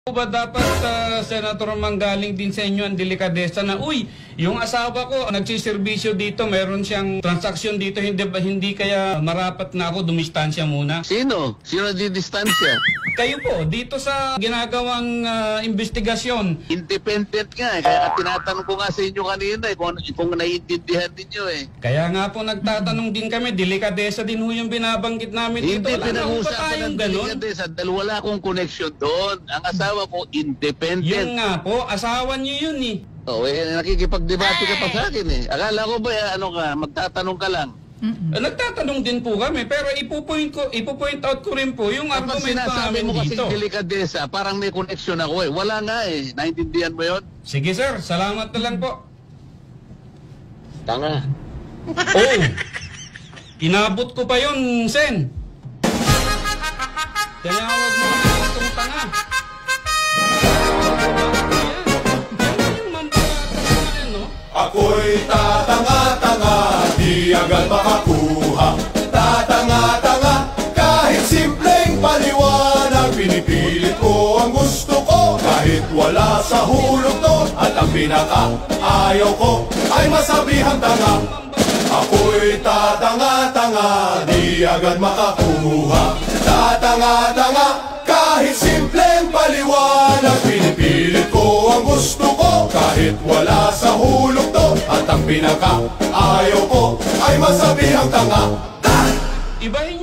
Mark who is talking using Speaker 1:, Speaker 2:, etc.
Speaker 1: Ba dapat Senator manggaling din sa inyo ang delikadesa na yung asawa ko nagsiservisyo dito, meron siyang transaksyon dito, hindi kaya marapat na ako dumistansya muna.
Speaker 2: Sino di distansya?
Speaker 1: Kayo po dito sa ginagawang investigasyon.
Speaker 2: Independent nga eh. Kaya tinatanong ko nga sa inyo kanina kung naiintindihan ninyo eh.
Speaker 1: Kaya nga po nagtatanong din kami, delikadesa din ho yung binabanggit namin dito.
Speaker 2: Hindi pinag-uusapan ng delikadesa dahil wala akong connection doon. Ang asawa ko independent.
Speaker 1: Yun nga po, asawa niyo yun eh.
Speaker 2: Nakikipagdebate ka pa sa akin eh. Akala ko ba magtatanong ka lang?
Speaker 1: Nagtatanong din po kami, pero ipo-point out ko rin po yung
Speaker 2: Kapag
Speaker 1: argumento
Speaker 2: sinasabi
Speaker 1: namin
Speaker 2: mo kasi
Speaker 1: dito.
Speaker 2: delikadesa, parang may connection ako eh. Wala nga eh. Naintindihan mo yun?
Speaker 1: Sige sir, salamat na lang po.
Speaker 2: Tanga.
Speaker 1: Oh, inabot ko pa yun, Sen. Tinawag mo na itong tanga.
Speaker 3: Ako'y tatanga-tanga, di agad makakuha. Tatanga-tanga, kahit simpleng paliwanag. Pinipilit ko ang gusto ko, kahit wala sa hulog to. At ang pinaka-ayaw ko ay masabihang tanga. Ako'y tatanga-tanga, di agad makakuha. Tatanga-tanga, kahit simpleng paliwanag. Pinipilit ko ang gusto ko, kahit wala sa hulog to. At ang pinaka-ayaw ko ay masabihang tanga.
Speaker 1: Ibahin